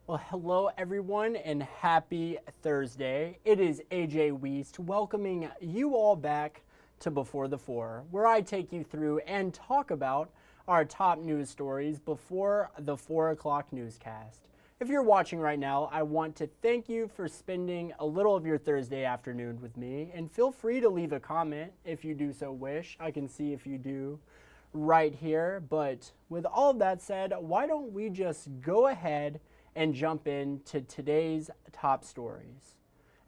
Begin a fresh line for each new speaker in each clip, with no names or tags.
Well, hello everyone and happy Thursday. It is AJ Wuest welcoming you all back to Before the Four, where I take you through and talk about our top news stories before the 4 o'clock newscast. If you're watching right now, I want to thank you for spending a little of your Thursday afternoon with me, and feel free to leave a comment if you do so wish. I can see if you do right here. But with all of that said, why don't we just go ahead and jump into today's top stories.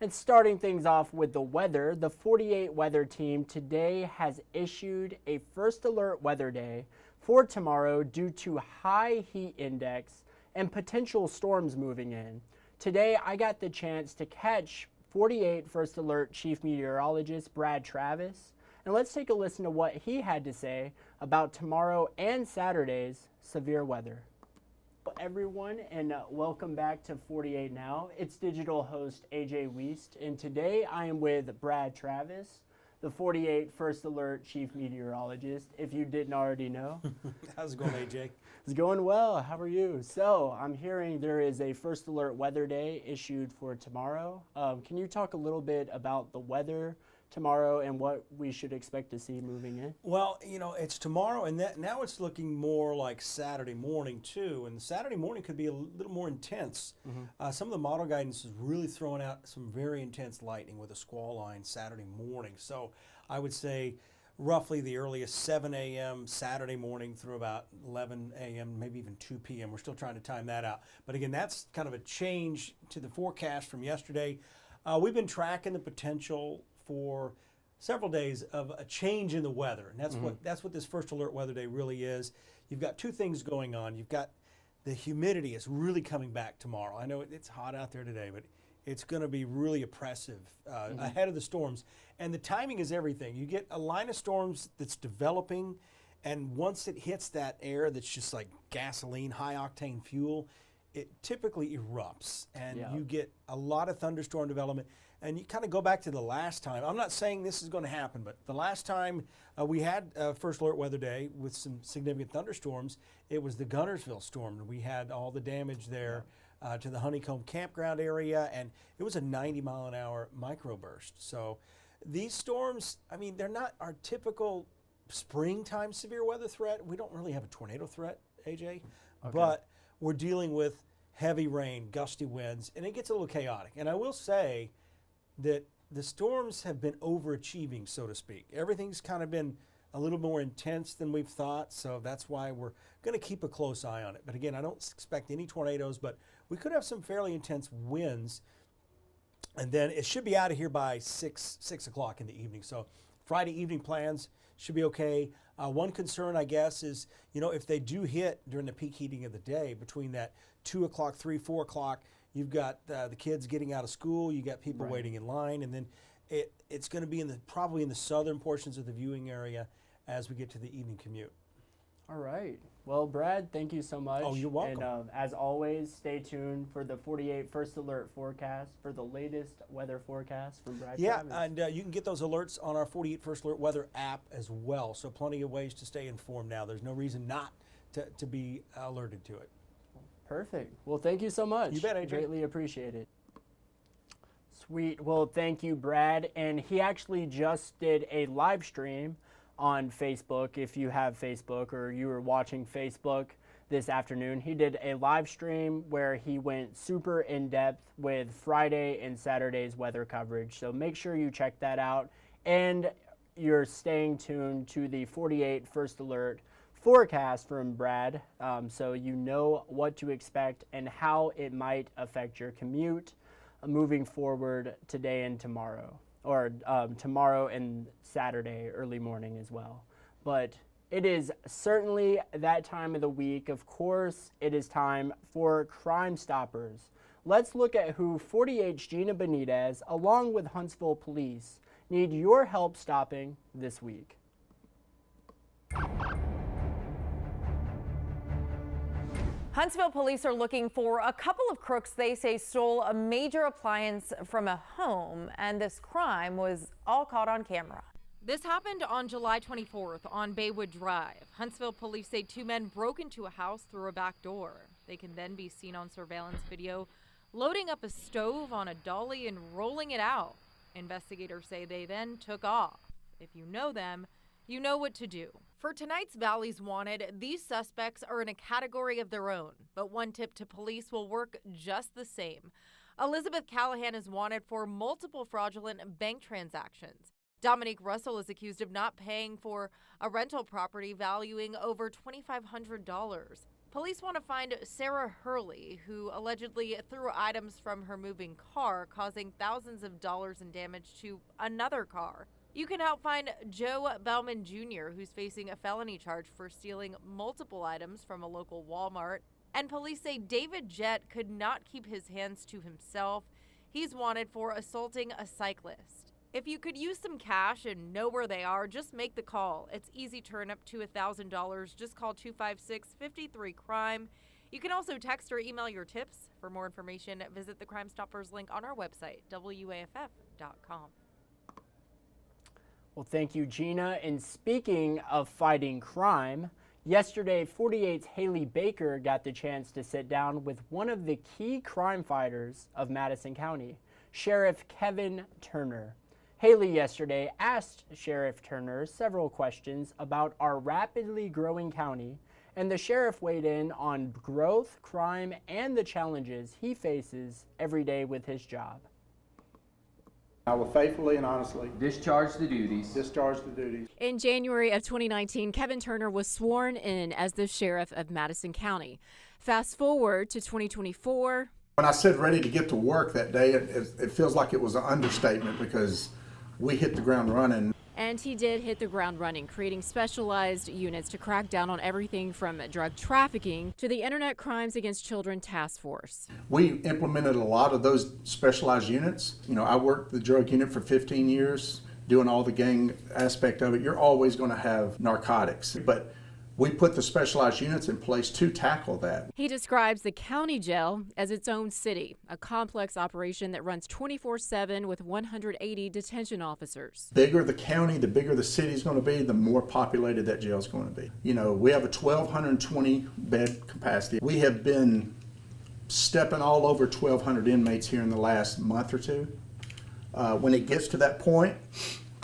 And starting things off with the weather, the 48 weather team today has issued a first alert weather day for tomorrow due to high heat index and potential storms moving in. Today, I got the chance to catch 48 first alert chief meteorologist Brad Travis, and let's take a listen to what he had to say about tomorrow and Saturday's severe weather. Everyone, and welcome back to 48 Now. It's digital host AJ Wuest, and today I am with Brad Travis, the 48 First Alert Chief Meteorologist, if you didn't already know.
How's it going, AJ?
It's going well. How are you? So I'm hearing there is a First Alert Weather Day issued for tomorrow. Can you talk a little bit about the weather tomorrow and what we should expect to see moving in?
Well, you know, it's tomorrow, and now it's looking more like Saturday morning, too. And Saturday morning could be a little more intense. Some of the model guidance is really throwing out some very intense lightning with a squall line Saturday morning. So I would say roughly the earliest 7 a.m. Saturday morning through about 11 a.m., maybe even 2 p.m. We're still trying to time that out. But again, that's kind of a change to the forecast from yesterday. We've been tracking the potential for several days of a change in the weather, and that's what this first alert weather day really is. You've got two things going on. You've got the humidity is really coming back tomorrow. I know it's hot out there today, but it's going to be really oppressive ahead of the storms, and the timing is everything. You get a line of storms that's developing, and once it hits that air that's just like gasoline, high octane fuel, it typically erupts, and you get a lot of thunderstorm development. And you kind of go back to the last time. I'm not saying this is going to happen, but the last time we had First Alert Weather Day with some significant thunderstorms, it was the Guntersville storm. We had all the damage there to the Honeycomb campground area, and it was a 90-mile-an-hour microburst. So these storms, I mean, they're not our typical springtime severe weather threat. We don't really have a tornado threat, AJ, but we're dealing with heavy rain, gusty winds, and it gets a little chaotic. And I will say that the storms have been overachieving, so to speak. Everything's kind of been a little more intense than we've thought, so that's why we're going to keep a close eye on it. But again, I don't expect any tornadoes, but we could have some fairly intense winds, and then it should be out of here by 6 o'clock in the evening. So Friday evening plans should be okay. One concern, I guess, is, you know, if they do hit during the peak heating of the day, between that 2 o'clock, 3, 4 o'clock, you've got the kids getting out of school, you got people waiting in line, and then it's going to be probably in the southern portions of the viewing area as we get to the evening commute.
All right. Well, Brad, thank you so much.
Oh, you're welcome.
And as always, stay tuned for the 48 First Alert forecast for the latest weather forecast from Brad Travis.
And you can get those alerts on our 48 First Alert Weather app as well, so plenty of ways to stay informed now. There's no reason not to be alerted to it.
Perfect. Well, thank you so much.
You bet, AJ.
Greatly appreciate it. Sweet. Well, thank you, Brad. And he actually just did a live stream on Facebook. If you have Facebook or you were watching Facebook this afternoon, he did a live stream where he went super in-depth with Friday and Saturday's weather coverage. So make sure you check that out. And you're staying tuned to the 48 First Alert forecast from Brad, so you know what to expect and how it might affect your commute moving forward today and tomorrow, or tomorrow and Saturday early morning as well. But it is certainly that time of the week. Of course, it is time for Crime Stoppers. Let's look at who 48's Gina Benitez, along with Huntsville Police, need your help stopping this week.
Huntsville police are looking for a couple of crooks they say stole a major appliance from a home, and this crime was all caught on camera. This happened on July 24th on Baywood Drive. Huntsville police say 2 men broke into a house through a back door. They can then be seen on surveillance video loading up a stove on a dolly and rolling it out. Investigators say they then took off. If you know them, you know what to do. For tonight's Valley's Wanted, these suspects are in a category of their own, but one tip to police will work just the same. Elizabeth Callahan is wanted for multiple fraudulent bank transactions. Dominique Russell is accused of not paying for a rental property valuing over $2,500. Police want to find Sarah Hurley, who allegedly threw items from her moving car, causing thousands of dollars in damage to another car. You can help find Joe Bellman Jr., who's facing a felony charge for stealing multiple items from a local Walmart. And police say David Jett could not keep his hands to himself. He's wanted for assaulting a cyclist. If you could use some cash and know where they are, just make the call. It's easy to earn up to $1,000. Just call 256-53-CRIME. You can also text or email your tips. For more information, visit the Crime Stoppers link on our website, WAFF.com.
Well, thank you, Gina. And speaking of fighting crime, yesterday, 48's Haley Baker got the chance to sit down with one of the key crime fighters of Madison County, Sheriff Kevin Turner. Haley yesterday asked Sheriff Turner several questions about our rapidly growing county, and the sheriff weighed in on growth, crime, and the challenges he faces every day with his job.
I will faithfully and honestly
discharge the duties.
In January of 2019, Kevin Turner was sworn in as the sheriff of Madison County. Fast forward to 2024.
When I said ready to get to work that day, it feels like it was an understatement because we hit the ground running.
And he did hit the ground running, creating specialized units to crack down on everything from drug trafficking to the Internet Crimes Against Children Task Force.
We implemented a lot of those specialized units. You know, I worked the drug unit for 15 years, doing all the gang aspect of it. You're always going to have narcotics, but we put the specialized units in place to tackle that.
He describes the county jail as its own city, a complex operation that runs 24/7 with 180 detention officers.
The bigger the county, the bigger the city is going to be, the more populated that jail is going to be. You know, we have a 1,220 bed capacity. We have been stepping all over 1,200 inmates here in the last month or two. When it gets to that point,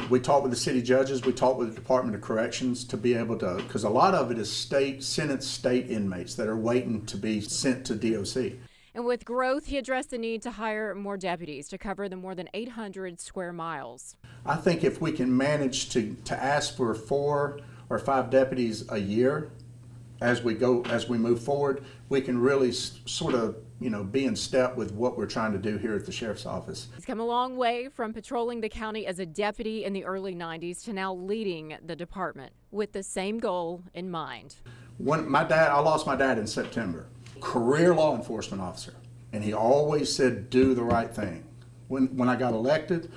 we talk with the city judges, we talk with the Department of Corrections to be able to, because a lot of it is sentenced state inmates that are waiting to be sent to DOC.
And with growth, he addressed the need to hire more deputies to cover the more than 800 square miles.
I think if we can manage to ask for 4 or 5 deputies a year as we move forward, we can really sort of, you know, be in step with what we're trying to do here at the sheriff's office.
He's come a long way from patrolling the county as a deputy in the early 90s to now leading the department with the same goal in mind.
I lost my dad in September, career law enforcement officer, and he always said, do the right thing. When I got elected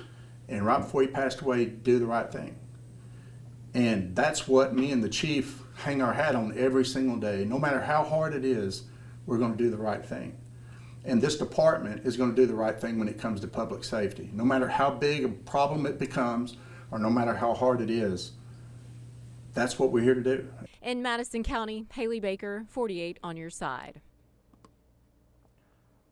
and right before he passed away, do the right thing. And that's what me and the chief hang our hat on every single day. No matter how hard it is, we're going to do the right thing. And this department is going to do the right thing when it comes to public safety. No matter how big a problem it becomes, or no matter how hard it is, that's what we're here to do.
In Madison County, Haley Baker, 48 on your side.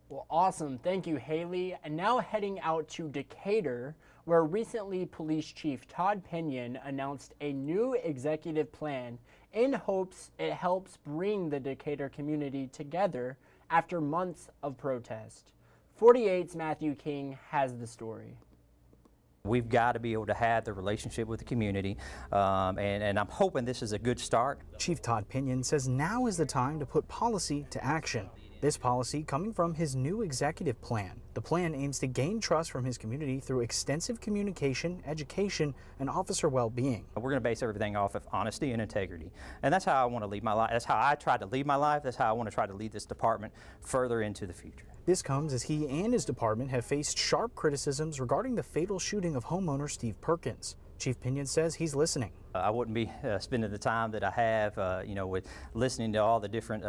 Well, awesome. Thank you, Haley. And now heading out to Decatur, where recently Police Chief Todd Pinion announced a new executive plan in hopes it helps bring the Decatur community together after months of protest. 48's Matthew King has the story.
We've got to be able to have the relationship with the community, and I'm hoping this is a good start.
Chief Todd Pinion says now is the time to put policy to action. This policy coming from his new executive plan. The plan aims to gain trust from his community through extensive communication, education, and officer well-being.
We're going to base everything off of honesty and integrity. And that's how I want to lead my life. That's how I try to lead my life. That's how I want to try to lead this department further into the future.
This comes as he and his department have faced sharp criticisms regarding the fatal shooting of homeowner Steve Perkins. Chief Pinion says he's listening.
I wouldn't be spending the time that I have, with listening to all the different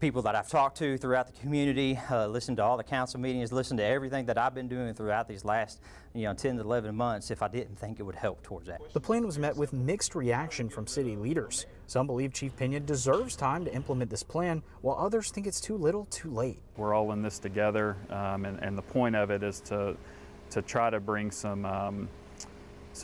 people that I've talked to throughout the community, listened to all the council meetings, listened to everything that I've been doing throughout these last 10 to 11 months if I didn't think it would help towards that.
The plan was met with mixed reaction from city leaders. Some believe Chief Pena deserves time to implement this plan, while others think it's too little, too late.
We're all in this together, and the point of it is to try to bring some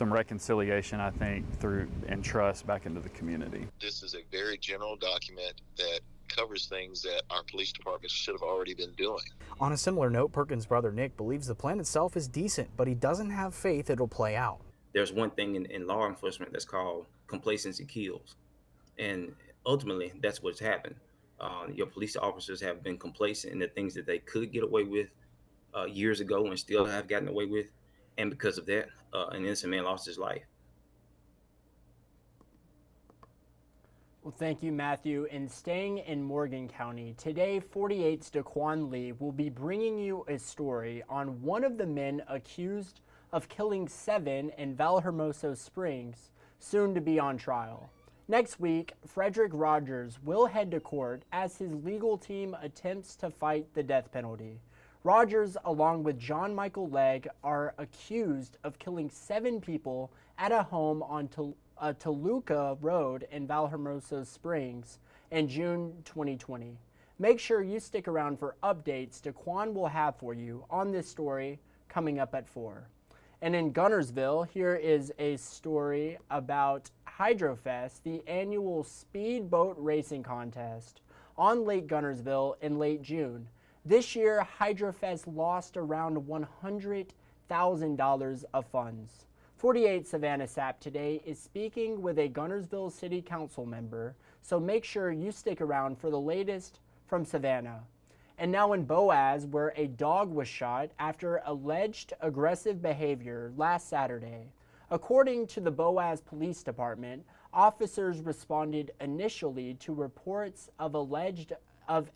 reconciliation, I think, through and trust back into the community.
This is a very general document that covers things that our police departments should have already been doing.
On a similar note, Perkins' brother Nick believes the plan itself is decent, but he doesn't have faith it'll play out.
There's one thing in law enforcement that's called complacency kills. And ultimately, that's what's happened. Your police officers have been complacent in the things that they could get away with years ago and still have gotten away with. And because of that, an innocent man lost his life.
Well, thank you, Matthew. And staying in Morgan County, today 48's Daquan Lee will be bringing you a story on one of the men accused of killing 7 in Valhermoso Springs, soon to be on trial. Next week, Frederick Rogers will head to court as his legal team attempts to fight the death penalty. Rogers, along with John Michael Legg, are accused of killing 7 people at a home on Toluca Road in Valhermoso Springs in June 2020. Make sure you stick around for updates Daquan will have for you on this story coming up at 4. And in Gunnersville, here is a story about Hydrofest, the annual speedboat racing contest on Lake Gunnersville in late June. This year, Hydrofest lost around $100,000 of funds. 48 Savannah Sapp today is speaking with a Gunnersville City Council member, so make sure you stick around for the latest from Savannah. And now in Boaz, where a dog was shot after alleged aggressive behavior last Saturday. According to the Boaz Police Department, officers responded initially to reports of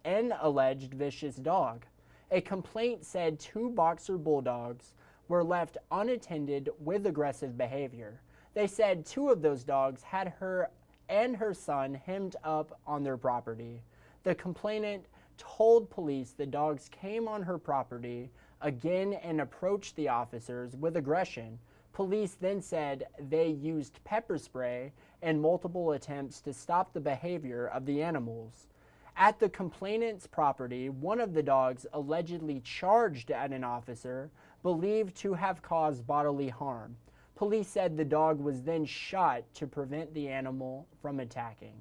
an alleged vicious dog. A complaint said 2 boxer bulldogs were left unattended with aggressive behavior. They said 2 of those dogs had her and her son hemmed up on their property. The complainant told police the dogs came on her property again and approached the officers with aggression. Police then said they used pepper spray and multiple attempts to stop the behavior of the animals. At the complainant's property, one of the dogs allegedly charged at an officer, believed to have caused bodily harm. Police said the dog was then shot to prevent the animal from attacking.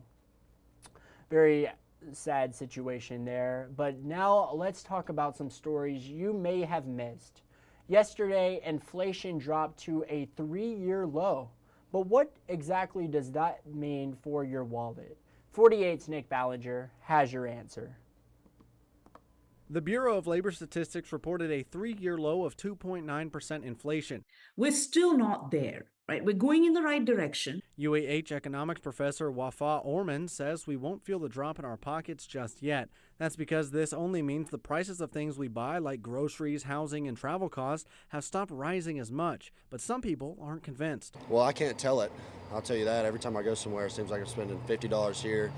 Very sad situation there, but now let's talk about some stories you may have missed. Yesterday, inflation dropped to a 3-year low, but what exactly does that mean for your wallet? 48's Nick Ballinger has your answer.
The Bureau of Labor Statistics reported a 3-year low of 2.9% inflation.
We're still not there, right? We're going in the right direction.
UAH economics professor Wafa Orman says we won't feel the drop in our pockets just yet. That's because this only means the prices of things we buy, like groceries, housing, and travel costs, have stopped rising as much. But some people aren't convinced.
Well, I can't tell it. I'll tell you that. Every time I go somewhere, it seems like I'm spending $50 here,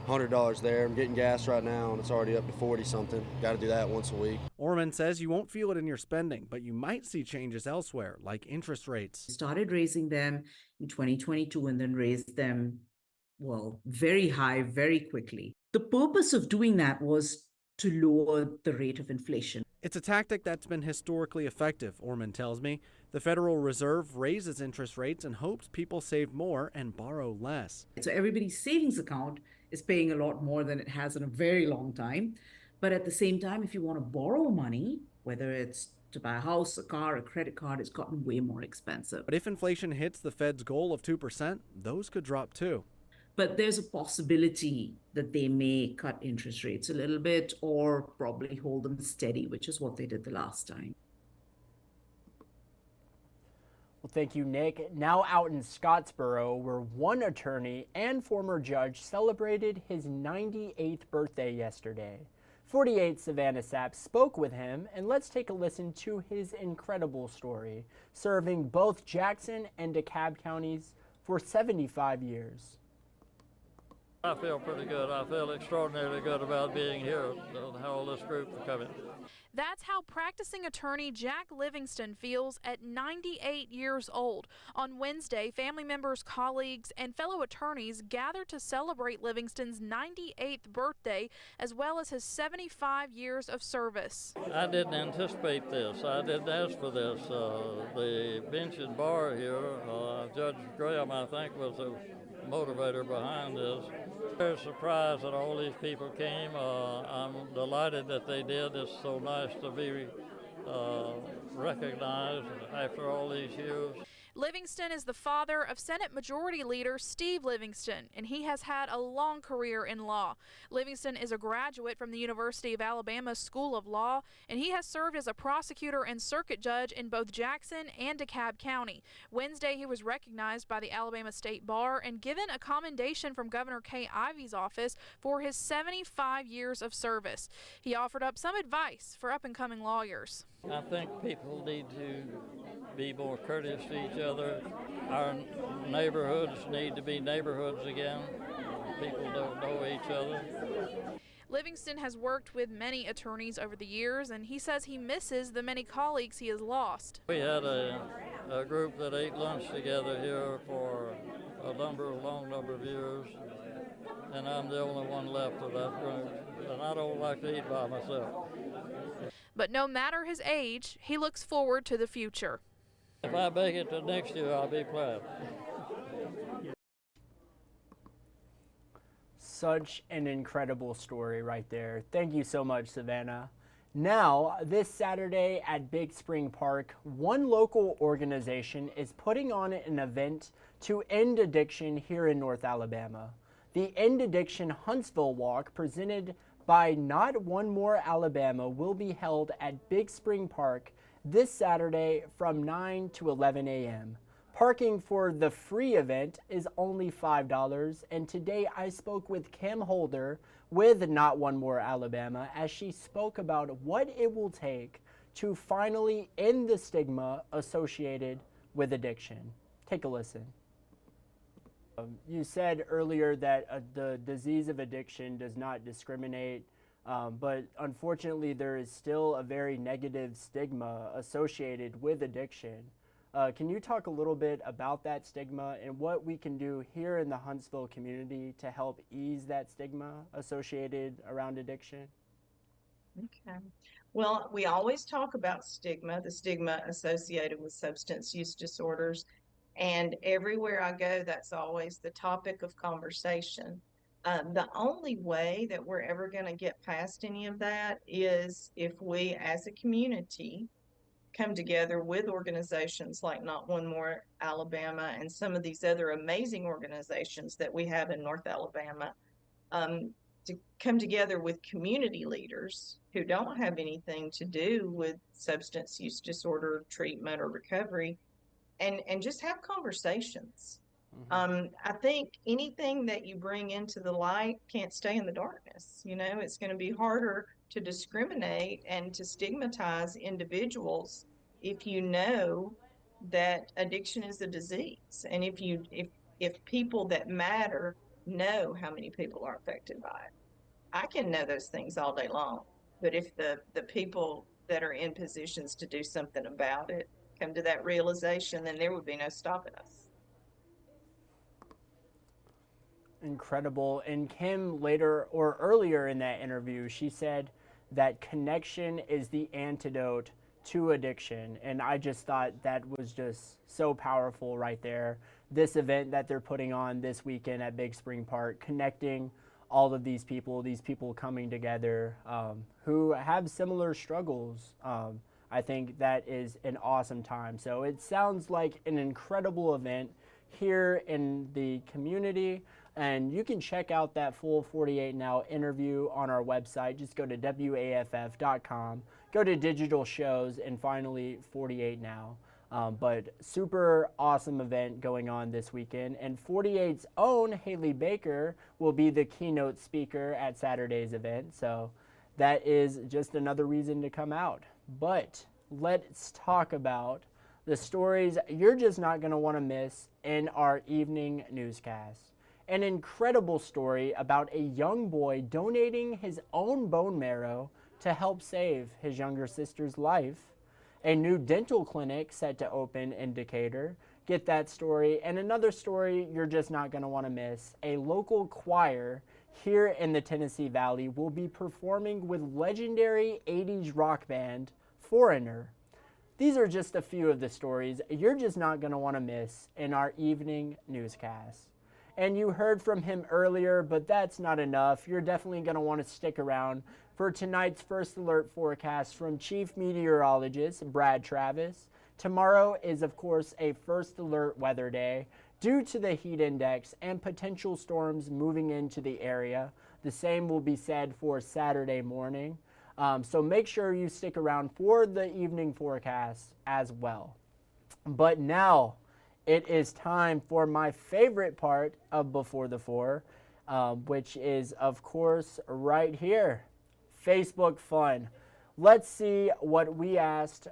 $100 there. I'm getting gas right now, and it's already up to 40-something. Got to do that once a week.
Orman says you won't feel it in your spending, but you might see changes elsewhere, like interest rates.
Started raising them in 2022 and then raised them, well, very high, very quickly. The purpose of doing that was to lower the rate of inflation.
It's a tactic that's been historically effective, Orman tells me. The Federal Reserve raises interest rates and hopes people save more and borrow less.
So everybody's savings account is paying a lot more than it has in a very long time. But at the same time, if you want to borrow money, whether it's to buy a house, a car, a credit card, it's gotten way more expensive.
But if inflation hits the Fed's goal of 2%, those could drop too.
But there's a possibility that they may cut interest rates a little bit or probably hold them steady, which is what they did the last time.
Well, thank you, Nick. Now out in Scottsboro, where one attorney and former judge celebrated his 98th birthday yesterday. 48 Savannah Sapp spoke with him, and let's take a listen to his incredible story, serving both Jackson and DeKalb counties for 75 years.
I feel pretty good. I feel extraordinarily good about being here, how all this group are coming.
That's how practicing attorney Jack Livingston feels at 98 years old. On Wednesday, family members, colleagues, and fellow attorneys gathered to celebrate Livingston's 98th birthday, as well as his 75 years of service.
I didn't anticipate this. I didn't ask for this. The bench and bar here, Judge Graham, I think, was the motivator behind this. Very surprised that all these people came. I'm delighted that they did. It's so nice to be recognized after all these years.
Livingston is the father of Senate Majority Leader Steve Livingston, and he has had a long career in law. Livingston is a graduate from the University of Alabama School of Law, and he has served as a prosecutor and circuit judge in both Jackson and DeKalb County. Wednesday, he was recognized by the Alabama State Bar and given a commendation from Governor Kay Ivey's office for his 75 years of service. He offered up some advice for up-and-coming lawyers.
I think people need to be more courteous to each other. Our neighborhoods need to be neighborhoods again. People don't know each other.
Livingston has worked with many attorneys over the years, and he says he misses the many colleagues he has lost.
We had a group that ate lunch together here for a long number of years, and I'm the only one left of that group, and I don't like to eat by myself.
But no matter his age, he looks forward to the future.
If I make it to next year, I'll be glad.
Such an incredible story right there. Thank you so much, Savannah. Now, this Saturday at Big Spring Park, one local organization is putting on an event to end addiction here in North Alabama. The End Addiction Huntsville Walk, presented by Not One More Alabama, will be held at Big Spring Park this Saturday from 9 to 11 a.m. Parking for the free event is only $5, and today I spoke with Kim Holder with Not One More Alabama as she spoke about what it will take to finally end the stigma associated with addiction. Take a listen. You said earlier that the disease of addiction does not discriminate, but unfortunately there is still a very negative stigma associated with addiction. Can you talk a little bit about that stigma and what we can do here in the Huntsville community to help ease that stigma associated around addiction?
Okay. Well, we always talk about stigma, the stigma associated with substance use disorders. And everywhere I go, that's always the topic of conversation. The only way that we're ever going to get past any of that is if we, as a community, come together with organizations like Not One More Alabama and some of these other amazing organizations that we have in North Alabama, to come together with community leaders who don't have anything to do with substance use disorder treatment or recovery, and just have conversations. Mm-hmm. I think anything that you bring into the light can't stay in the darkness. You know, it's going to be harder to discriminate and to stigmatize individuals if you know that addiction is a disease, and if people that matter know how many people are affected by it. I can know those things all day long, but if the people that are in positions to do something about it come to that realization, then there would be no stopping us.
Incredible. And Kim later or earlier in that interview, she said that connection is the antidote to addiction. And I just thought that was just so powerful right there. This event that they're putting on this weekend at Big Spring Park, connecting all of these people coming together who have similar struggles. I think that is an awesome time. So it sounds like an incredible event here in the community. And you can check out that full 48 Now interview on our website. Just go to WAFF.com, go to digital shows, and finally 48 Now. But super awesome event going on this weekend. And 48's own Haley Baker will be the keynote speaker at Saturday's event. So that is just another reason to come out. But let's talk about the stories you're just not going to want to miss in our evening newscast. an incredible story about a young boy donating his own bone marrow to help save his younger sister's life. A new dental clinic set to open in Decatur. Get that story. And another story you're just not going to want to miss. A local choir here in the Tennessee Valley will be performing with legendary 80s rock band Foreigner. These are just a few of the stories you're just not going to want to miss in our evening newscast. And you heard from him earlier, but that's not enough. You're definitely going to want to stick around for tonight's First Alert forecast from Chief Meteorologist Brad Travis. Tomorrow is, of course, a First Alert weather day due to the heat index and potential storms moving into the area. The same will be said for Saturday morning. So make sure you stick around for the evening forecast as well. But now it is time for my favorite part of Before the Four, which is, of course, right here. Facebook fun. Let's see what we asked.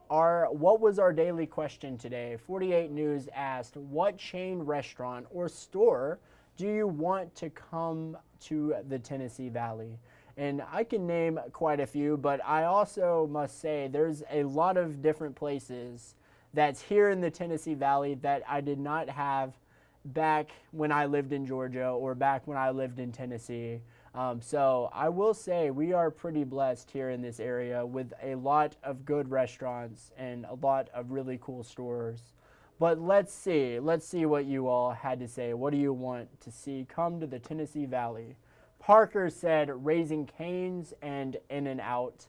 What was our daily question today? 48 News asked, what chain restaurant or store do you want to come to the Tennessee Valley? And I can name quite a few, but I also must say there's a lot of different places that's here in the Tennessee Valley that I did not have back when I lived in Georgia or back when I lived in Tennessee. So I will say we are pretty blessed here in this area with a lot of good restaurants and a lot of really cool stores. But let's see what you all had to say. What do you want to see come to the Tennessee Valley? Parker said Raising Cane's and In-N-Out.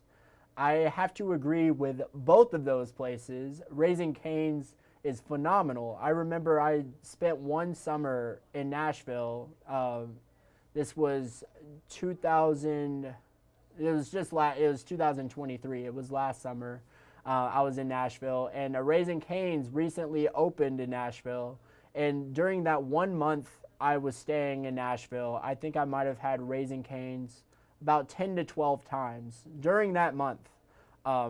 I have to agree with both of those places. Raising Cane's is phenomenal. I remember I spent one summer in Nashville. This was 2023. It was last summer. I was in Nashville, and Raising Cane's recently opened in Nashville. And during that 1 month I was staying in Nashville, I think I might have had Raising Cane's about 10 to 12 times during that month.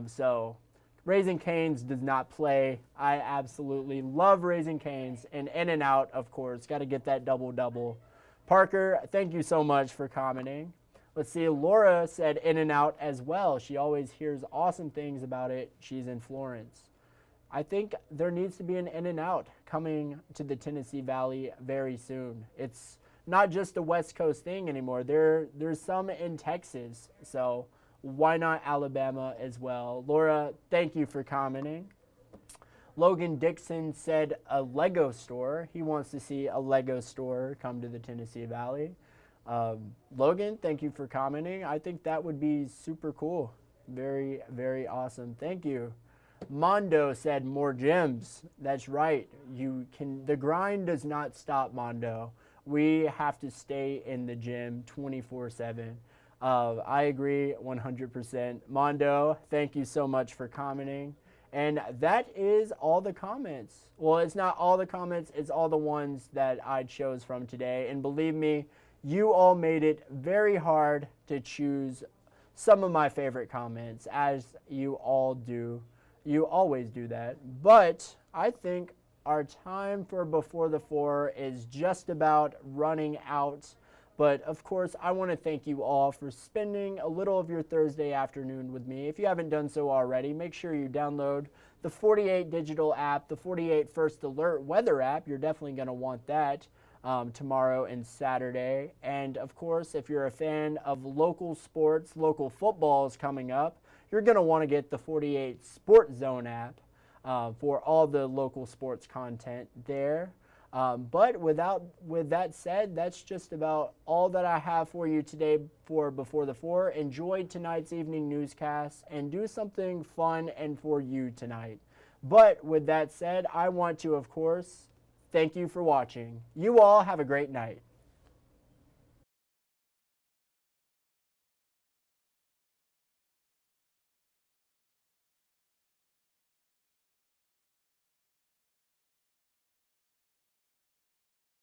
So Raising Cane's does not play. I absolutely love Raising Cane's, and In-N-Out, of course. Got to get that double-double. Parker, thank you so much for commenting. Let's see, Laura said In-N-Out as well. She always hears awesome things about it. She's in Florence. I think there needs to be an In-N-Out coming to the Tennessee Valley very soon. It's not just a West Coast thing anymore. There's some in Texas, so why not Alabama as well? Laura, thank you for commenting. Logan Dixon said a Lego store. He wants to see a Lego store come to the Tennessee Valley. Logan, thank you for commenting. I think that would be super cool. Very, very awesome. Thank you. Mondo said more gyms. That's right. The grind does not stop, Mondo. We have to stay in the gym 24/7. I agree 100%. Mondo, thank you so much for commenting. And that is all the comments. Well, it's not all the comments, it's all the ones that I chose from today. And believe me, you all made it very hard to choose some of my favorite comments, as you all do. You always do that. But I think our time for Before the Four is just about running out. But of course, I want to thank you all for spending a little of your Thursday afternoon with me. If you haven't done so already, make sure you download the 48 digital app, the 48 First Alert weather app. You're definitely going to want that tomorrow and Saturday. And of course, if you're a fan of local sports, local football is coming up, you're going to want to get the 48 Sport Zone app for all the local sports content there. But with that said, that's just about all that I have for you today for Before the Four. Enjoy tonight's evening newscast and do something fun and for you tonight. But with that said, I want to, of course, thank you for watching. You all have a great night.